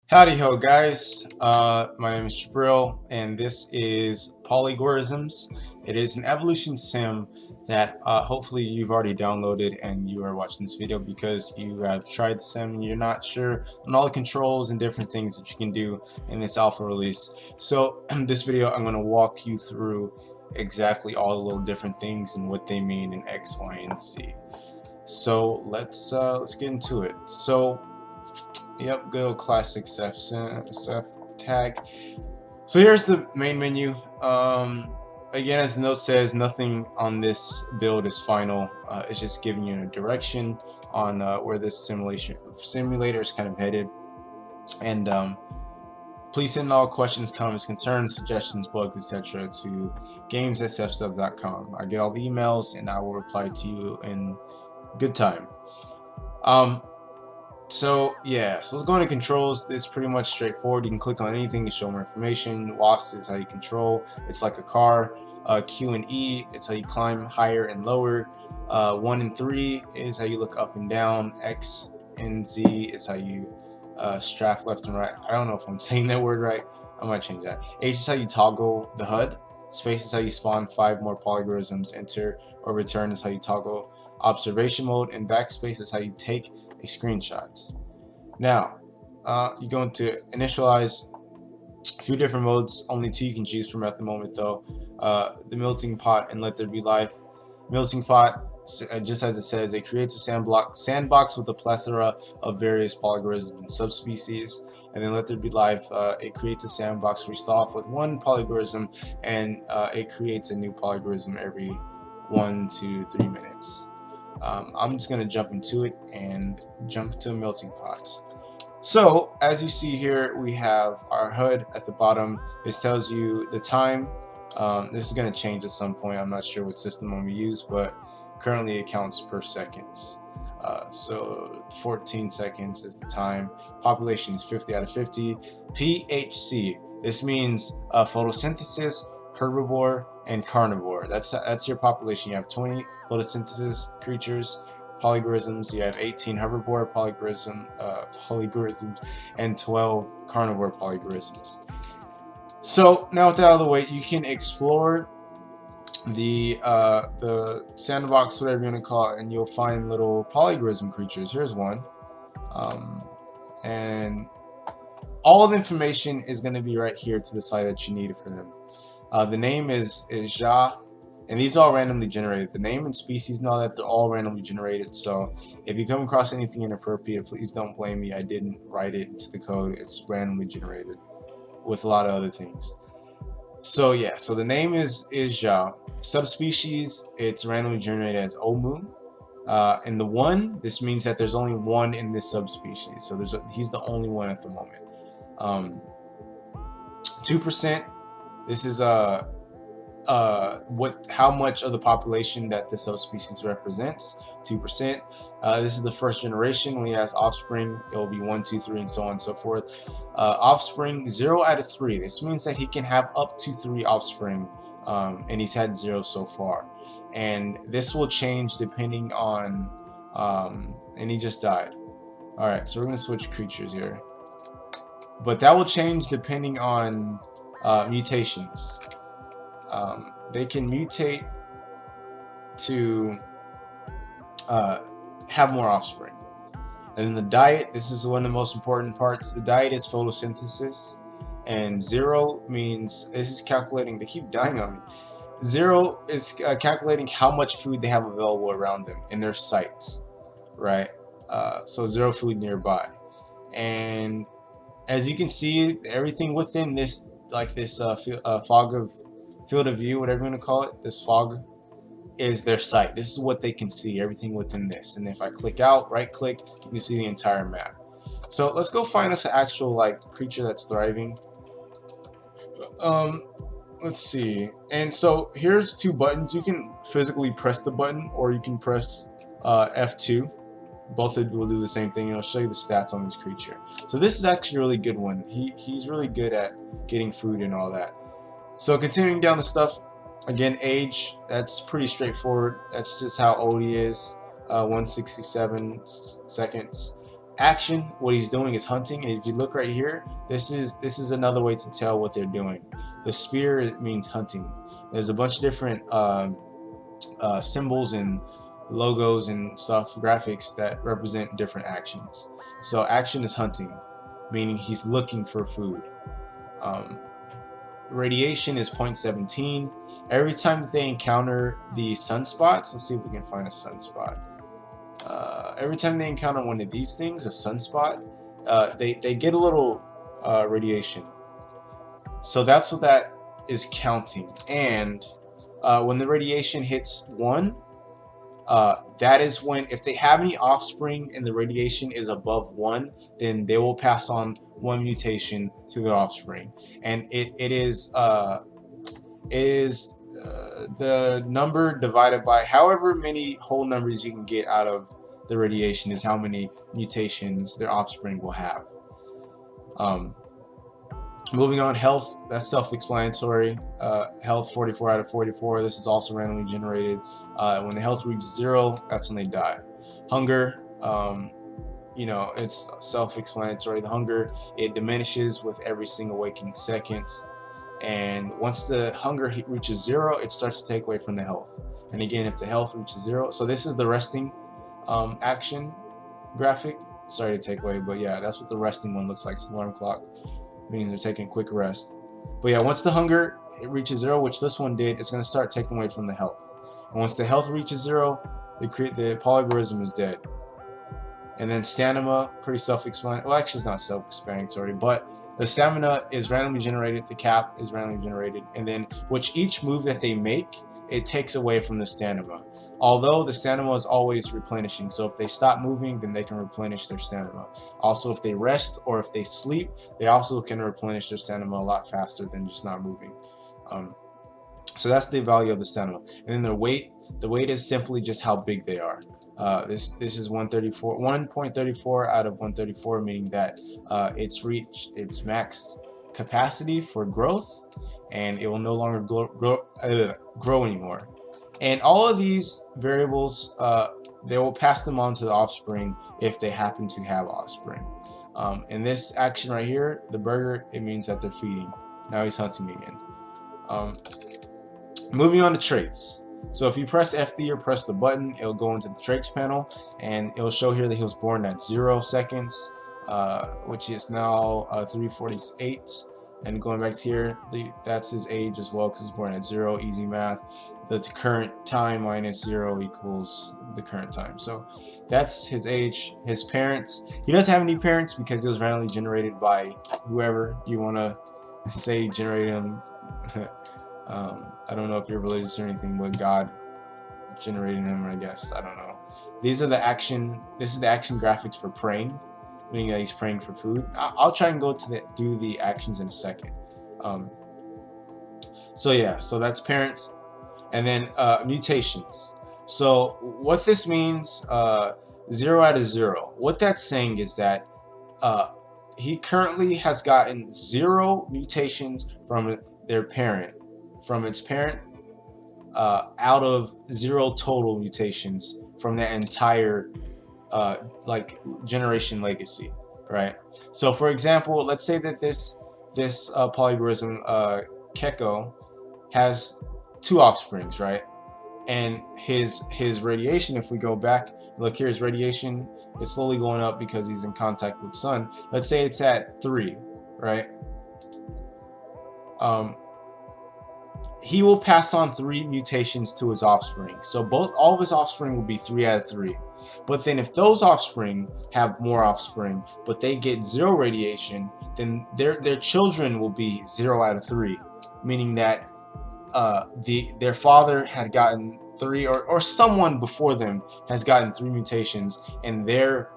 Howdy ho guys, my name is Jabril and this is Polygorisms. It is an evolution sim that hopefully you've already downloaded and you are watching this video because you have tried the sim and you're not sure on all the controls and different things that you can do in this alpha release. So in this video I'm going to walk you through exactly all the little different things and what they mean in X, Y, and Z. So let's get into it. Yep, good old classic Seth tag. So here's the main menu. Again, as the note says, nothing on this build is final. It's just giving you a direction on where this simulator is kind of headed. And please send all questions, comments, concerns, suggestions, bugs, etc. to games@sfsub.com. I get all the emails and I will reply to you in good time. So let's go into controls. This is pretty much straightforward. You can click on anything to show more information. WASD is how you control. It's like a car. Q and E, it's how you climb higher and lower. 1 and 3 is how you look up and down. X and Z is how you strafe left and right. I don't know if I'm saying that word right. I might change that. H is how you toggle the HUD. Space is how you spawn 5 more polygorisms. Enter or return is how you toggle observation mode, and backspace is how you take a screenshot. Now, you're going to initialize a few different modes, only 2 you can choose from at the moment though. The melting pot and let there be life. Melting pot, just as it says, it creates a sandbox with a plethora of various polygorisms and subspecies. And then let there be life, it creates a sandbox where you start off with 1 polygorism and it creates a new polygorism every 1 to 3 minutes. I'm just going to jump into it and jump to a melting pot. So as you see here, we have our HUD at the bottom. This tells you the time. This is going to change at some point. I'm not sure what system I'm going to use, but currently it counts per seconds. So 14 seconds is the time. Population is 50 out of 50. PHC, this means photosynthesis, herbivore, and carnivore. That's your population. You have 20 photosynthesis creatures, polygorisms. You have 18 herbivore polygorisms, and 12 carnivore polygorisms. So now with that out of the way, you can explore the sandbox, whatever you want to call it, and you'll find little polygorism creatures. Here's one, and all the information is going to be right here to the side that you need for them. The name is Ja, and these are all randomly generated. The name and species and all that, they're all randomly generated. So if you come across anything inappropriate, please don't blame me. I didn't write it into the code. It's randomly generated with a lot of other things. So so the name is Ja. Subspecies, it's randomly generated as Omu. And the 1, this means that there's only 1 in this subspecies. So he's the only one at the moment. 2%. This is how much of the population that the subspecies represents. 2%. This is the first generation. When he has offspring, it will be 1, 2, 3, and so on and so forth. Offspring 0 out of 3. This means that he can have up to 3 offspring, and he's had 0 so far. And this will change depending on. And he just died. All right, so we're gonna switch creatures here, but that will change depending on mutations. They can mutate to have more offspring. And then the diet, this is one of the most important parts. The diet is photosynthesis, and 0 means, this is calculating, they keep dying on me. 0 is calculating how much food they have available around them in their sights, right? So 0 food nearby. And as you can see, everything within this, like this field of view, whatever you want to call it, this fog is their sight. This is what they can see, everything within this. And if I click out, right click, you can see the entire map. So let's go find us an actual creature that's thriving. Let's see. And so here's 2 buttons. You can physically press the button, or you can press F2. Both will do the same thing. It'll show you the stats on this creature. So this is actually a really good one. He's really good at getting food and all that. So continuing down the stuff, again, age, that's pretty straightforward. That's just how old he is. 167 seconds. Action, what he's doing is hunting, and if you look right here, this is another way to tell what they're doing. The spear means hunting. There's a bunch of different symbols and logos and stuff, graphics that represent different actions. So action is hunting, meaning he's looking for food. Radiation is 0.17. Every time that they encounter the sunspots, let's see if we can find a sunspot. Every time they encounter one of these things, a sunspot, they get a little radiation. So that's what that is counting. And when the radiation hits 1, that is when, if they have any offspring and the radiation is above 1, then they will pass on 1 mutation to their offspring. And it is the number divided by however many whole numbers you can get out of the radiation is how many mutations their offspring will have. Moving on, health, that's self-explanatory. Health 44 out of 44. This is also randomly generated. When the health reaches 0, that's when they die. Hunger, you know, it's self-explanatory. The hunger, it diminishes with every single waking second. And once the hunger reaches 0, it starts to take away from the health. And again, if the health reaches 0, so this is the resting action graphic. Sorry to take away, but yeah, that's what the resting one looks like. It's an alarm clock, means they're taking a quick rest. But yeah, once the hunger reaches 0, which this one did, it's going to start taking away from the health. And once the health reaches 0, the polygorism is dead. And then stamina, pretty self-explanatory. Well, actually, it's not self-explanatory, but the stamina is randomly generated, the cap is randomly generated, and then each move that they make, it takes away from the stamina. Although the stamina is always replenishing, so if they stop moving, then they can replenish their stamina. Also, if they rest or if they sleep, they also can replenish their stamina a lot faster than just not moving. So that's the value of the stamina. And then the weight is simply just how big they are. This is 1.34 out of 134, meaning that it's reached its max capacity for growth, and it will no longer grow anymore. And all of these variables, they will pass them on to the offspring if they happen to have offspring. In this action right here, the burger, it means that they're feeding. Now he's hunting again. Moving on to traits. So if you press FD or press the button, it'll go into the traits panel, and it'll show here that he was born at 0 seconds, which is now 3:48. And going back to here, that's his age as well, because he's born at 0, easy math. The current time minus 0 equals the current time. So that's his age. His parents, he doesn't have any parents because it was randomly generated by whoever you want to say generated him. I don't know if you're religious or anything, but God generated him, I guess. I don't know. These are the action. This is the action graphics for praying, meaning that he's praying for food. I'll try and go to do the actions in a second. So yeah, so that's parents, and then mutations. So what this means, 0 out of 0. What that's saying is that he currently has gotten 0 mutations from their parent. From its parent, out of 0 total mutations from that entire like generation legacy, right? So for example, let's say that this polygorism Keko has 2 offsprings, right? And his radiation, if we go back, look, here's radiation, it's slowly going up because he's in contact with the sun. Let's say it's at 3, right? He will pass on 3 mutations to his offspring. So all of his offspring will be 3 out of 3. But then if those offspring have more offspring, but they get 0 radiation, then their children will be 0 out of 3, meaning that their father had gotten 3, or someone before them has gotten 3 mutations, and their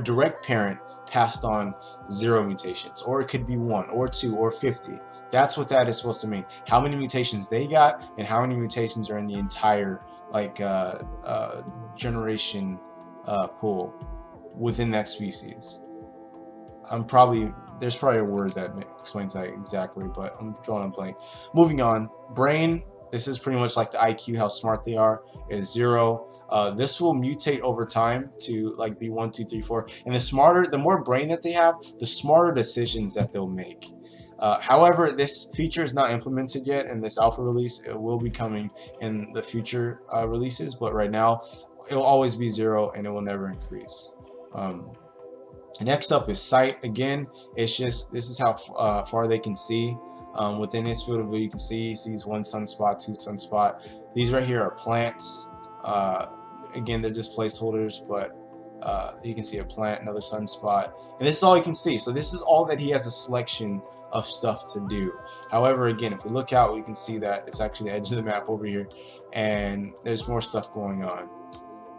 direct parent passed on 0 mutations, or it could be 1 or 2 or 50. That's what that is supposed to mean. How many mutations they got, and how many mutations are in the entire generation pool within that species. There's probably a word that explains that exactly, but I'm drawing a blank. Moving on, brain. this is pretty much like the IQ, how smart they are, is 0. This will mutate over time to like be 1, 2, 3, 4. And the more brain that they have, the smarter decisions that they'll make. However, this feature is not implemented yet in this alpha release. It will be coming in the future releases, but right now it will always be 0 and it will never increase. Next up is sight. Again, it's just, this is how far they can see. Within his field of view, you can see he sees 1 sunspot, 2 sunspot. These right here are plants. Again, they're just placeholders, but you can see a plant, another sunspot, and this is all you can see. So this is all that he has a selection of stuff to do. However, again, if we look out, we can see that it's actually the edge of the map over here, and there's more stuff going on.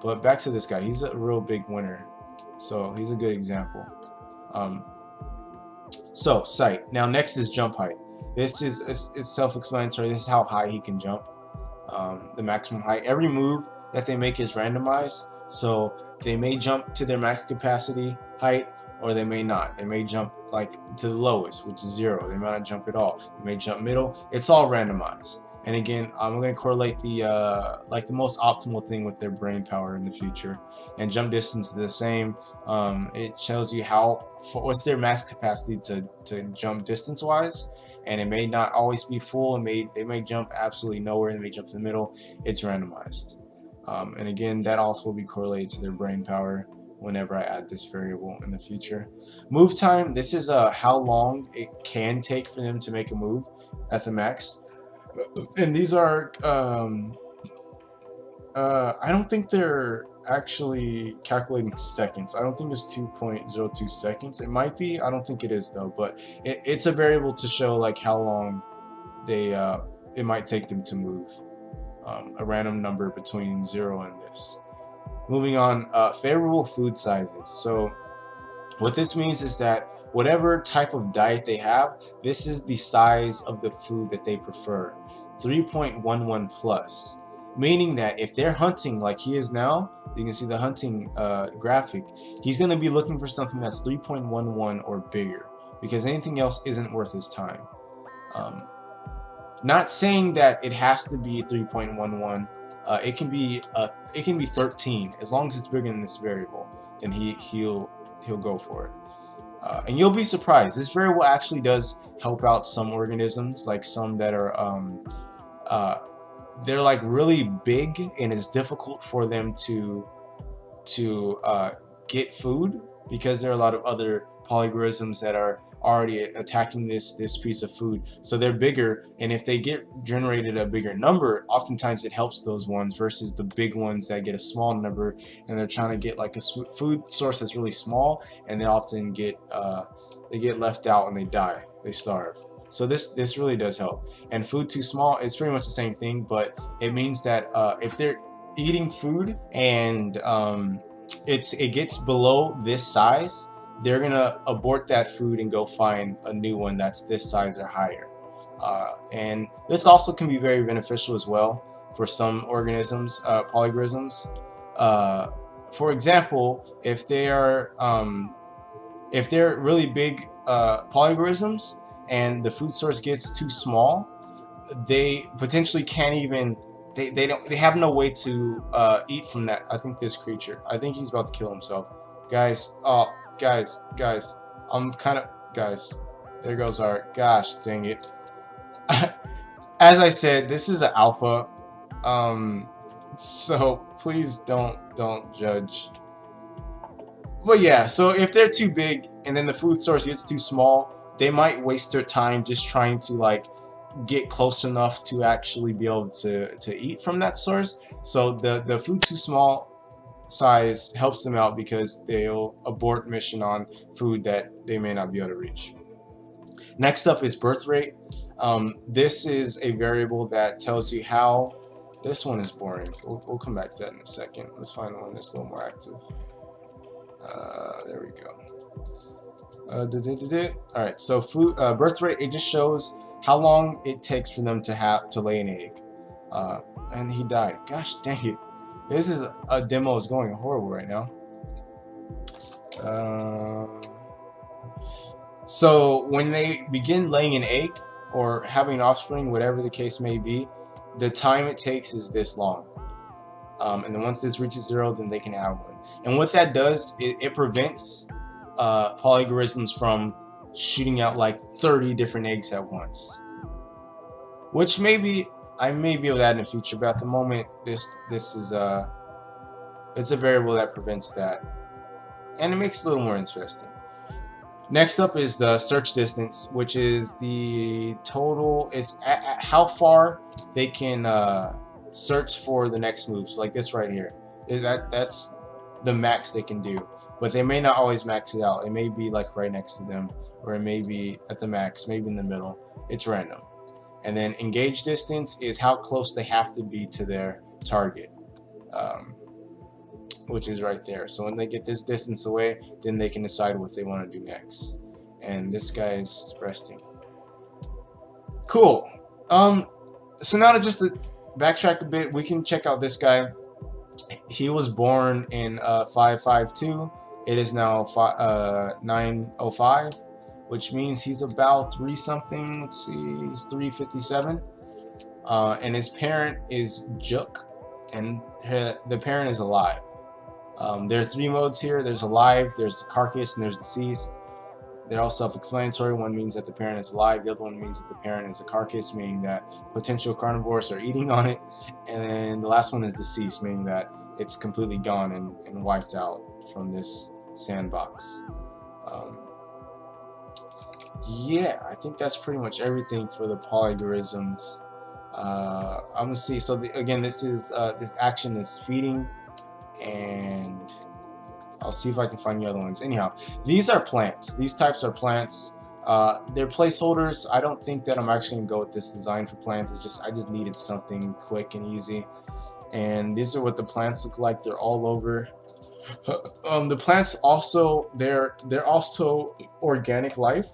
But back to this guy, he's a real big winner, so he's a good example. So sight. Now next is jump height. This is, it's self-explanatory. This is how high he can jump, the maximum height. Every move that they make is randomized, so they may jump to their max capacity height, or they may not. They may jump like to the lowest, which is 0. They might not jump at all. They may jump middle. It's all randomized. And again, I'm going to correlate the like the most optimal thing with their brain power in the future. And jump distance is the same. It shows you what's their max capacity to jump distance wise. And it may not always be full. They may jump absolutely nowhere. They may jump to the middle. It's randomized. And again, that also will be correlated to their brain power whenever I add this variable in the future. Move time, this is how long it can take for them to make a move at the max. And these are, I don't think they're actually calculating seconds. I don't think it's 2.02 seconds. It might be, I don't think it is though, but it's a variable to show like how long it might take them to move. A random number between 0 and this. Moving on, favorable food sizes. So what this means is that whatever type of diet they have, this is the size of the food that they prefer. 3.11 plus. Meaning that if they're hunting like he is now, you can see the hunting graphic, he's going to be looking for something that's 3.11 or bigger, because anything else isn't worth his time. Not saying that it has to be 3.11. It can be 13, as long as it's bigger than this variable. Then he'll go for it. And you'll be surprised. This variable actually does help out some organisms, like some that are they're like really big, and it's difficult for them to get food, because there are a lot of other polygorisms that are already attacking this piece of food. So they're bigger, and if they get generated a bigger number, oftentimes it helps those ones versus the big ones that get a small number, and they're trying to get like a food source that's really small, and they often get left out and they die, they starve. So this really does help. And food too small, it's pretty much the same thing, but it means that if they're eating food and it gets below this size, they're gonna abort that food and go find a new one that's this size or higher. And this also can be very beneficial as well for some organisms, polygorisms. For example, if they're really big polygorisms and the food source gets too small, they potentially can't even. They have no way to eat from that. I think this creature. I think he's about to kill himself, guys. Oh. Guys, I'm kind of, guys, there goes our, gosh, dang it. As I said, this is an alpha, so please don't judge. But yeah, so if they're too big and then the food source gets too small, they might waste their time just trying to like get close enough to actually be able to eat from that source. So the food too small size helps them out, because they'll abort mission on food that they may not be able to reach. Next up is birth rate. This is a variable that tells you how. This one is boring. We'll come back to that in a second. Let's find one that's a little more active. There we go. All right, so birth rate, it just shows how long it takes for them to lay an egg. And he died. Gosh dang it. This is a demo is going horrible right now. So when they begin laying an egg or having offspring, whatever the case may be, the time it takes is this long. And then once this reaches 0, then they can have one. And what that does, it prevents Polygorisms from shooting out like 30 different eggs at once. Which maybe I may be able to add in the future, but at the moment, this is it's a variable that prevents that, and it makes it a little more interesting. Next up is the search distance, which is the total, is at how far they can search for the next move. So like this right here, that's the max they can do, but they may not always max it out. It may be like right next to them, or it may be at the max, maybe in the middle. It's random. And then engage distance is how close they have to be to their target, which is right there. So when they get this distance away, then they can decide what they want to do next. And this guy's resting. Cool. So now to just backtrack a bit, we can check out this guy. He was born in 552. It is now 905, which means he's about 3 something. Let's see, he's 357. And his parent is Juk, and the parent is alive. There are 3 modes here. There's alive, there's the carcass, and there's deceased. They're all self-explanatory. One means that the parent is alive. The other one means that the parent is a carcass, meaning that potential carnivores are eating on it. And then the last one is deceased, meaning that it's completely gone and wiped out from this sandbox. Yeah, I think that's pretty much everything for the Polygorisms. I'm gonna see. So again, this is this action is feeding, and I'll see if I can find the other ones. Anyhow, these are plants. These types are plants. They're placeholders. I don't think that I'm actually gonna go with this design for plants. It's just I just needed something quick and easy. And these are what the plants look like. They're all over. The plants also they're also organic life.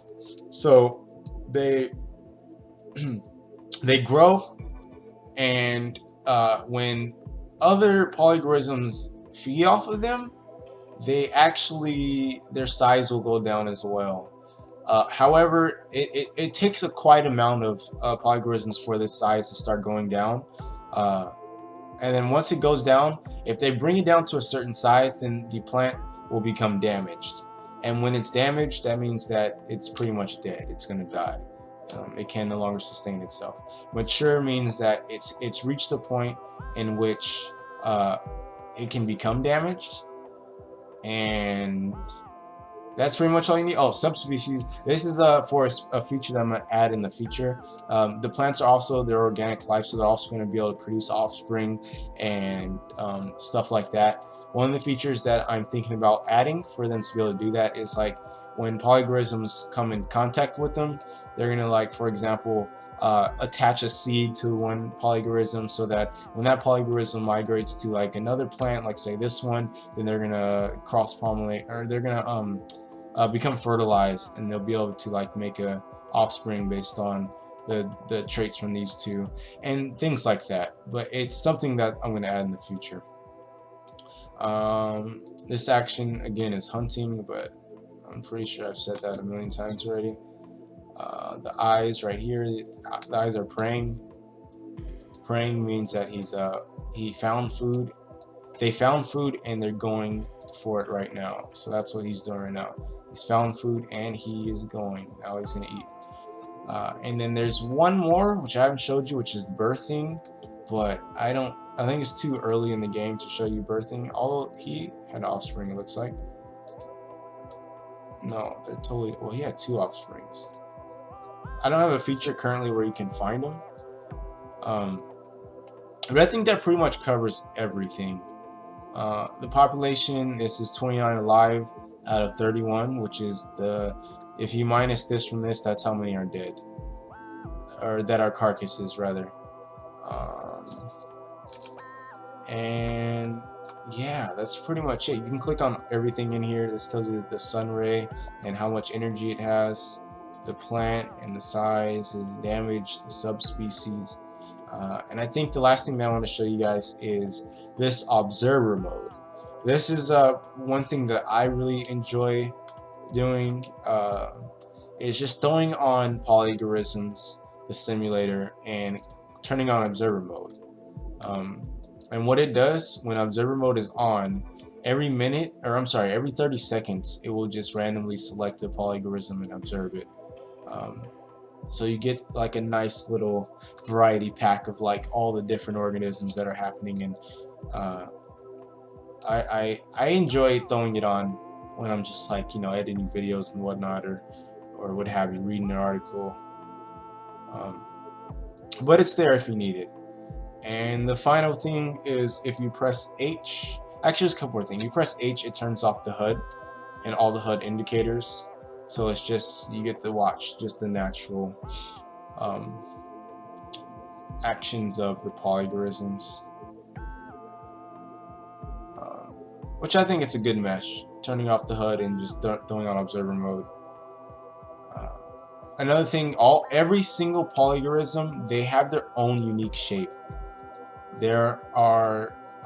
So they they grow, and when other Polygorisms feed off of them, they actually, their size will go down as well. However, it takes a quite amount of Polygorisms for this size to start going down. And then once it goes down, if they bring it down to a certain size, then the plant will become damaged. And when it's damaged, that means that it's pretty much dead. It's going to die. It can no longer sustain itself. Mature means that it's reached a point in which it can become damaged, and that's pretty much all you need. Oh, subspecies. This is for a feature that I'm going to add in the future. The plants are also, they're organic life, so they're also going to be able to produce offspring and stuff like that. One of the features that I'm thinking about adding for them to be able to do that is like when Polygorisms come in contact with them, they're going to, like, for example, attach a seed to one Polygorism, so that when that Polygorism migrates to like another plant, like say this one, then they're going to cross-pollinate, or they're going to become fertilized, and they'll be able to like make a offspring based on the traits from these two and things like that. But it's something that I'm going to add in the future. This action again is hunting, but I'm pretty sure I've said that a million times already. The eyes right here, the eyes are praying. Praying means that he found food. They found food and they're going for it right now. So that's what he's doing right now. He's found food and he is going. Now he's gonna eat. And then there's one more which I haven't showed you, which is birthing, but I think it's too early in the game to show you birthing. Although he had offspring, it looks like. No, they're totally, well, he had 2 offsprings. I don't have a feature currently where you can find them. But I think that pretty much covers everything. The population, this is 29 alive out of 31, which is if you minus this from this, that's how many are dead. Or that are carcasses, rather. And yeah, that's pretty much it. You can click on everything in here. This tells you the sun ray and how much energy it has, the plant and the size, the damage, the subspecies. And I think the last thing that I want to show you guys is this observer mode. This is one thing that I really enjoy doing. Is just throwing on Polygorisms, the simulator, and turning on observer mode. And what it does when observer mode is on, every 30 seconds, it will just randomly select a polygorism and observe it. So you get like a nice little variety pack of like all the different organisms that are happening, and I enjoy throwing it on when I'm just like, you know, editing videos and whatnot, or what have you, reading an article. But it's there if you need it. And the final thing is, if you press H, actually there's a couple more things. You press H, it turns off the HUD and all the HUD indicators. So it's just, you get to watch just the natural actions of the polygorisms, which I think it's a good mesh, turning off the HUD and just throwing on observer mode. Another thing, every single polygorism, they have their own unique shape.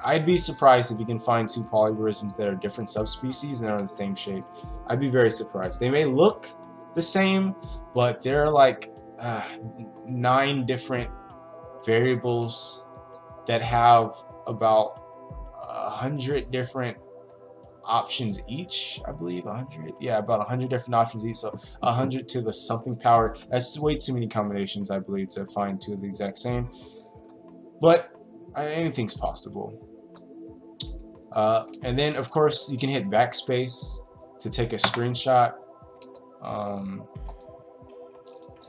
I'd be surprised if you can find two polygorisms that are different subspecies and are in the same shape. I'd be very surprised. They may look the same, but there are like 9 different variables that have about 100 different options each, I believe. 100, yeah, about 100 different options each, so 100 to the something power. That's way too many combinations, I believe, to find two of the exact same, but anything's possible. And then of course you can hit backspace to take a screenshot,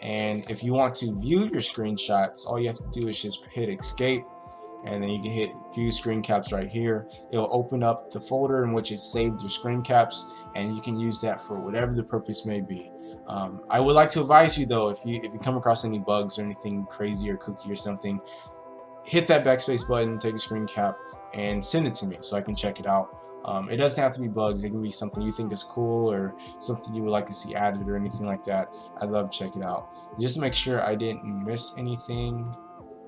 and if you want to view your screenshots, all you have to do is just hit escape, and then you can hit view screen caps right here. It'll open up the folder in which it saved your screen caps, and you can use that for whatever the purpose may be. I would like to advise you though, if you come across any bugs or anything crazy or kooky or something, hit that backspace button, take a screen cap, and send it to me so I can check it out. It doesn't have to be bugs. It can be something you think is cool or something you would like to see added or anything like that. I'd love to check it out. Just to make sure I didn't miss anything.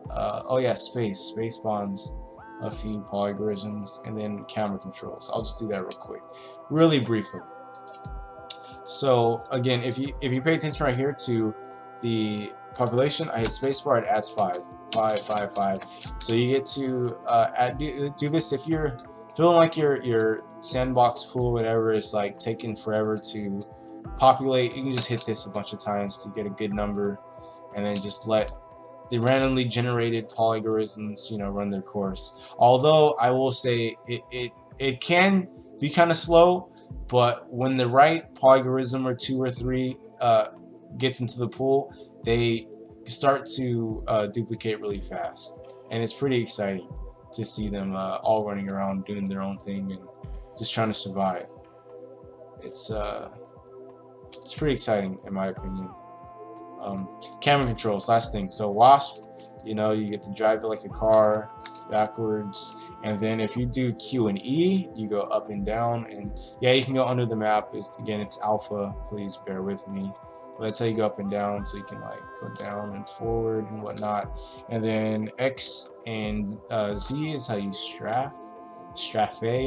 Oh yeah, space bonds a few polygorisms, and then camera controls. I'll just do that real quick, really briefly. So again, if you pay attention right here to the population, I hit spacebar, it adds 5. So you get to do this if you're feeling like your sandbox pool, whatever, is like taking forever to populate. You can just hit this a bunch of times to get a good number, and then just let the randomly generated polygorisms, you know, run their course. Although I will say it can be kind of slow, but when the right polygorism or 2 or 3 gets into the pool, they start to duplicate really fast, and it's pretty exciting to see them all running around doing their own thing and just trying to survive. It's pretty exciting in my opinion. Camera controls, last thing. So Wasp, you know, you get to drive it like a car backwards, and then if you do Q and E, you go up and down, and yeah, you can go under the map. Again, it's alpha, please bear with me. But that's how you go up and down, so you can like go down and forward and whatnot. And then X and Z is how you strafe.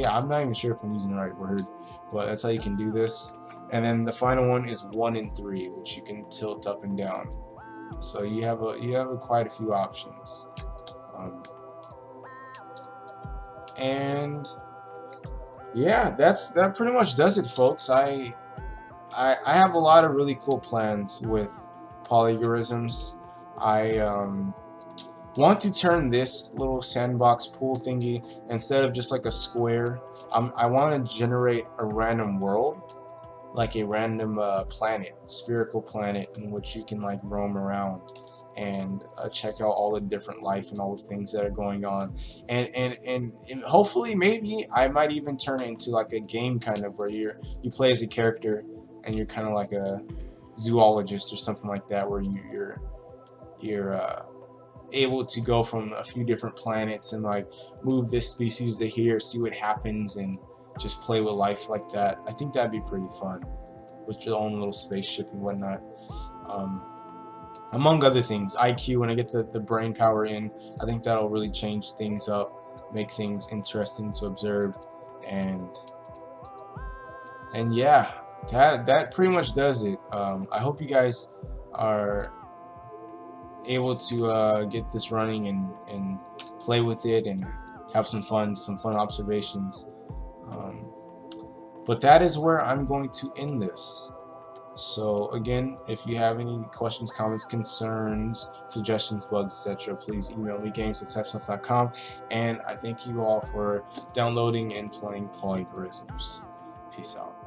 I'm not even sure if I'm using the right word, but that's how you can do this. And then the final one is 1 and 3, which you can tilt up and down. So you have quite a few options. And yeah, that pretty much does it, folks. I have a lot of really cool plans with polygorisms. I want to turn this little sandbox pool thingy, instead of just like a square, I want to generate a random world, like a random planet, spherical planet, in which you can like roam around and check out all the different life and all the things that are going on, and hopefully maybe I might even turn it into like a game, kind of where you play as a character and you're kind of like a zoologist or something like that, where you're able to go from a few different planets and like move this species to here, see what happens, and just play with life like that. I think that'd be pretty fun with your own little spaceship and whatnot. Among other things, IQ, when I get the brain power in, I think that'll really change things up, make things interesting to observe, and yeah, that pretty much does it. I hope you guys are able to get this running and play with it and have some fun observations. But that is where I'm going to end this. So again, if you have any questions, comments, concerns, suggestions, bugs, etc., please email me, games@typestuff.com. And I thank you all for downloading and playing Polygorisms. Peace out.